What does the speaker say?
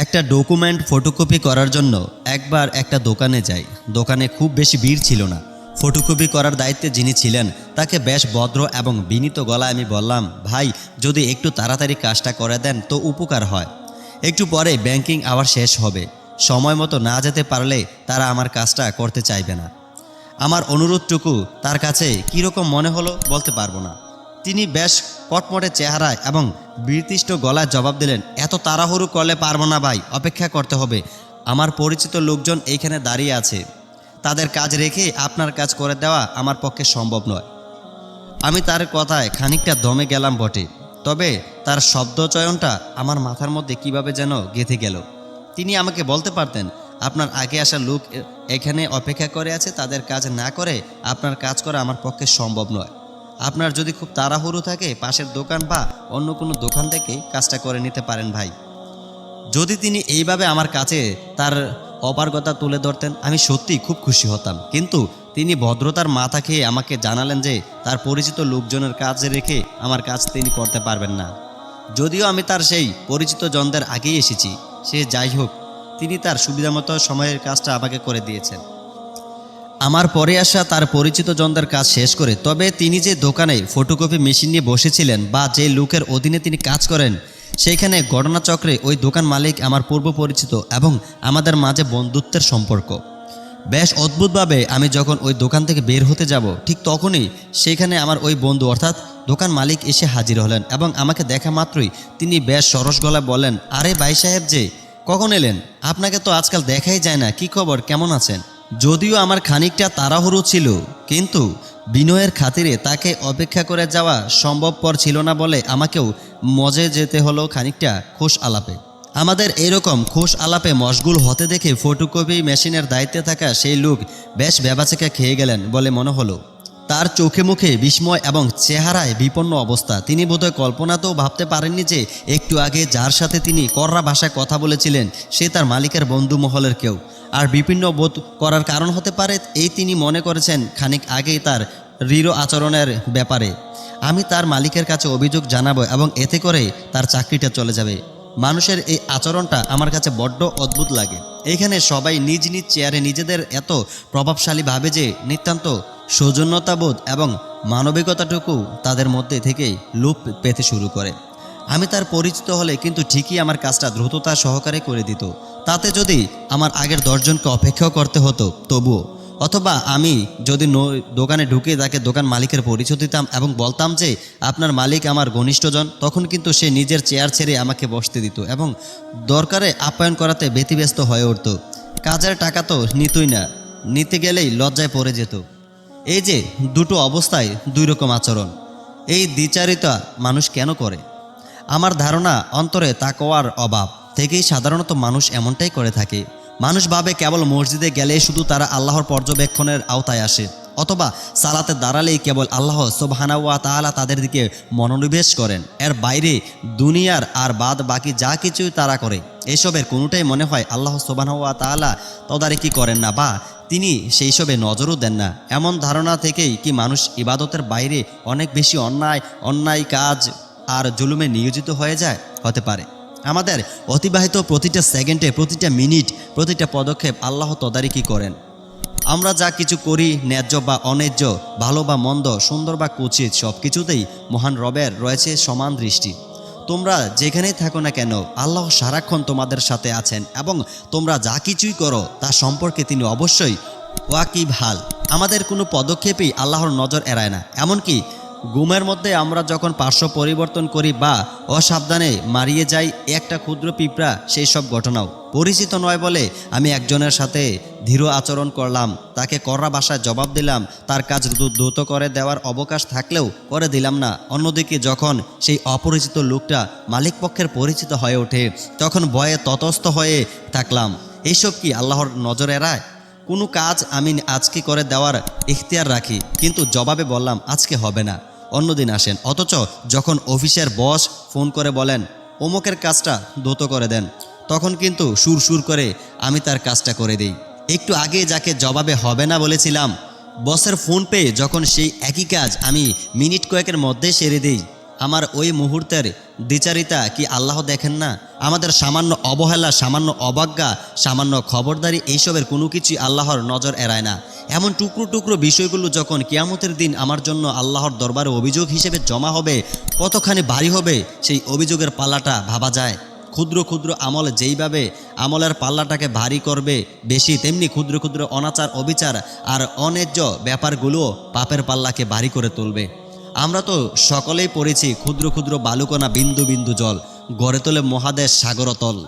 একটা document photocopy করার জন্য একবার একটা দোকানে যাই। দোকানে খুব বেশি ভিড় ছিল না। ফটোকপি করার দায়িত্বে যিনি ছিলেন তাকে বেশ ভদ্র এবং বিনীত গলায় আমি বললাম, ভাই যদি একটু তাড়াতাড়ি কাজটা করে দেন তো উপকার হয়। একটু পরে ব্যাংকিং আওয়ার শেষ হবে, সময় মতো না যেতে পারলে তারা আমার কাজটা করতে চাইবে না। আমার অনুরোধটুকু তার কাছে কীরকম মনে হলো বলতে পারবো না। তিনি বেশ কটমটে চেহারায় এবং বিতৃষ্ট গলায় জবাব দিলেন, এত তাড়াহুড়ো করলে পারবো না ভাই, অপেক্ষা করতে হবে। আমার পরিচিত লোকজন এইখানে দাঁড়িয়ে আছে, তাদের কাজ রেখে আপনার কাজ করে দেওয়া আমার পক্ষে সম্ভব নয়। আমি তার কথায় খানিকটা দমে গেলাম বটে, তবে তার শব্দচয়নটা আমার মাথার মধ্যে কিভাবে যেন গেঁথে গেল। তিনি আমাকে বলতে পারতেন, আপনার আগে আসা লোক এখানে অপেক্ষা করে আছে, তাদের কাজ না করে আপনার কাজ করা আমার পক্ষে সম্ভব নয়। আপনার যদি খুব তাড়াহুড়ো থাকে পাশের দোকান বা অন্য কোনো দোকান থেকে কাজটা করে নিতে পারেন ভাই। যদি তিনি এইভাবে আমার কাছে তার অপারগতা তুলে ধরতেন আমি সত্যিই খুব খুশি হতাম, কিন্তু তিনি ভদ্রতার মাথা খেয়ে আমাকে জানালেন যে তার পরিচিত লোকজনের কাজ রেখে আমার কাজ তিনি করতে পারবেন না। যদিও আমি তার সেই পরিচিত জনদের আগেই এসেছি, সে যাই হোক, তিনি তার সুবিধামতো সময়ের কাজটা আমাকে করে দিয়েছেন। আমার পরে আসা তার পরিচিত জনদের কাজ শেষ করে তবে তিনি যে দোকানে ফটোকপি মেশিন নিয়ে বসেছিলেন বা যে লোকের অধীনে তিনি কাজ করেন, সেইখানে ঘটনাচক্রে ওই দোকান মালিক আমার পূর্ব পরিচিত এবং আমাদের মাঝে বন্ধুত্বের সম্পর্ক। বেশ অদ্ভুতভাবে আমি যখন ওই দোকান থেকে বের হতে যাব ঠিক তখনই সেইখানে আমার ওই বন্ধু অর্থাৎ দোকান মালিক এসে হাজির হলেন এবং আমাকে দেখা মাত্রই তিনি বেশ সরস গলায় বললেন, আরে ভাই সাহেব যে কখন এলেন? আপনাকে তো আজকাল দেখাই যায় না, কি খবর, কেমন আছেন? যদিও আমার খানিকটা তাড়াহুড়ো ছিল, কিন্তু বিনয়ের খাতিরে তাকে অপেক্ষা করে যাওয়া সম্ভবপর ছিল না বলে আমাকেও মজে যেতে হলো খানিকটা খোশ আলাপে। আমাদের এরকম খোশ আলাপে মশগুল হতে দেখে ফটোকপি মেশিনের দায়িত্বে থাকা সেই লোক বেশ ভ্যাবাচেকা খেয়ে গেলেন বলে মনে হলো। তার চোখে মুখে বিস্ময় এবং চেহারায় বিপন্ন অবস্থা। তিনি বোধহয় কল্পনাতেও ভাবতে পারেননি যে একটু আগে যার সাথে তিনি কররা ভাষায় কথা বলেছিলেন সে তার মালিকের বন্ধু মহলের কেউ। আর বিপন্ন বোধ করার কারণ হতে পারে এই তিনি মনে করেছেন খানিক আগেই তার দৃঢ় আচরণের ব্যাপারে আমি তার মালিকের কাছে অভিযোগ জানাবো এবং এতে করে তার চাকরিটা চলে যাবে। মানুষের এই আচরণটা আমার কাছে বড্ড অদ্ভুত লাগে। এইখানে সবাই নিজ নিজ চেয়ারে নিজেদের এত প্রভাবশালী ভাবে যে নিতান্ত সৌজন্যতাবোধ এবং মানবিকতাটুকু তাদের মধ্যে থেকেই লোপ পেতে শুরু করে। আমি তার পরিচিত হলে কিন্তু ঠিকই আমার কাজটা দ্রুততা সহকারে করে দিত। তাতে যদি আমার আগের 10 জনকে অপেক্ষাও করতে হতো তবুও, অথবা আমি যদি দোকানে ঢুকে তাকে দোকান মালিকের পরিচয় দিতাম এবং বলতাম যে আপনার মালিক আমার ঘনিষ্ঠজন, তখন কিন্তু সে নিজের চেয়ার ছেড়ে আমাকে বসতে দিত এবং দরকারে আপ্যায়ন করাতে ব্যতিব্যস্ত হয়ে উঠত। কাজের টাকা তো নিতই না, নিতে গেলেই লজ্জায় পড়ে যেত। এই যে দুটো অবস্থায় দুই রকম আচরণ, এই দ্বিচারিতা মানুষ কেন করে? আমার ধারণা অন্তরে তাকওয়ার অভাব থেকেই সাধারণত মানুষ এমনটাই করে থাকে। মানুষ ভাবে কেবল মসজিদে গেলে শুধু তারা আল্লাহর পর্যবেক্ষণের আওতায় আসে, অথবা সালাতে দাঁড়ালেই কেবল আল্লাহ সুবহানাহু ওয়া তাআলা তাদের দিকে মনোনিবেশ করেন। এর বাইরে দুনিয়ার আর বাদ বাকি যা কিছুই তারা করে এসবের কোনোটাই মনে হয় আল্লাহ সুবহানাহু ওয়া তাআলা তদারকি করেন না বা তিনি সেই সবে নজরও দেন না। এমন ধারণা থেকেই কি মানুষ ইবাদতের বাইরে অনেক বেশি অন্যায় কাজ আর জুলুমে নিয়োজিত হয়ে যায়? হতে পারে। আমাদের অতিবাহিত প্রতিটা সেকেন্ডে, প্রতিটা মিনিট, প্রতিটা পদক্ষেপ আল্লাহ তদারকি করেন। আমরা যা কিছু করি, ন্যায্য বা অন্যায্য, ভালো বা মন্দ, সুন্দর বা কুৎসিত, সব কিছুতেই মহান রবের রয়েছে সমান দৃষ্টি। তোমরা যেখানেই থাকো না কেন আল্লাহ সারাক্ষণ তোমাদের সাথে আছেন এবং তোমরা যা কিছুই করো তা সম্পর্কে তিনি অবশ্যই ওয়াকিবহাল। আমাদের কোনো পদক্ষেপেই আল্লাহর নজর এড়ায় না। এমনকি ঘুমের মধ্যে আমরা যখন পার্শ্ব পরিবর্তন করি বা অসাবধানে মারিয়ে যাই একটা ক্ষুদ্র পিঁপড়া, সেই সব ঘটনাও পরিচিত নয় বলে আমি একজনের সাথে ধীর আচরণ করলাম, তাকে কররা ভাষায় জবাব দিলাম, তার কাজ দ্রুত করে দেওয়ার অবকাশ থাকলেও করে দিলাম না। অন্যদিকে যখন সেই অপরিচিত লোকটা মালিক পক্ষের পরিচিত হয়ে ওঠে তখন ভয়ে ততস্থ হয়ে থাকলাম। এইসব কি আল্লাহর নজর এড়ায়? কোনো কাজ আমি আজকে করে দেওয়ার ইখতিয়ার রাখি, কিন্তু জবাবে বললাম আজকে হবে না, অন্যদিন আসেন। অথচ যখন অফিসের বস ফোন করে বলেন অমুকের কাজটা দ্রুত করে দেন, তখন কিন্তু সুর করে আমি তার কাজটা করে দিই। একটু আগে যাকে জবাবে হবে না বলেছিলাম, বসের ফোন পেয়ে যখন সেই একই কাজ আমি মিনিট কয়েকের মধ্যে সেরে দিই, আমার ওই মুহূর্তের দ্বিচারিতা কি আল্লাহ দেখেন না? আমাদের সামান্য অবহেলা, সামান্য অবজ্ঞা, সামান্য খবরদারি, এইসবের কোনো কিছুই আল্লাহর নজর এড়ায় না। এমন টুকরো টুকরো বিষয়গুলো যখন কিয়ামতের দিন আমার জন্য আল্লাহর দরবারে অভিযোগ হিসেবে জমা হবে, কতখানি ভারী হবে সেই অভিযোগের পাল্লাটা ভাবা যায়। ক্ষুদ্র ক্ষুদ্র আমল যেইভাবে আমলের পাল্লাটাকে ভারী করবে বেশি, তেমনি ক্ষুদ্র ক্ষুদ্র অনাচার, অবিচার আর অন্যায্য ব্যাপারগুলোও পাপের পাল্লাকে ভারী করে তুলবে। আমরা তো সকলেই পড়েছি, ক্ষুদ্র ক্ষুদ্র বালুকণা বিন্দু বিন্দু জল গড়ে তোলে মহাদেশ সাগরতল।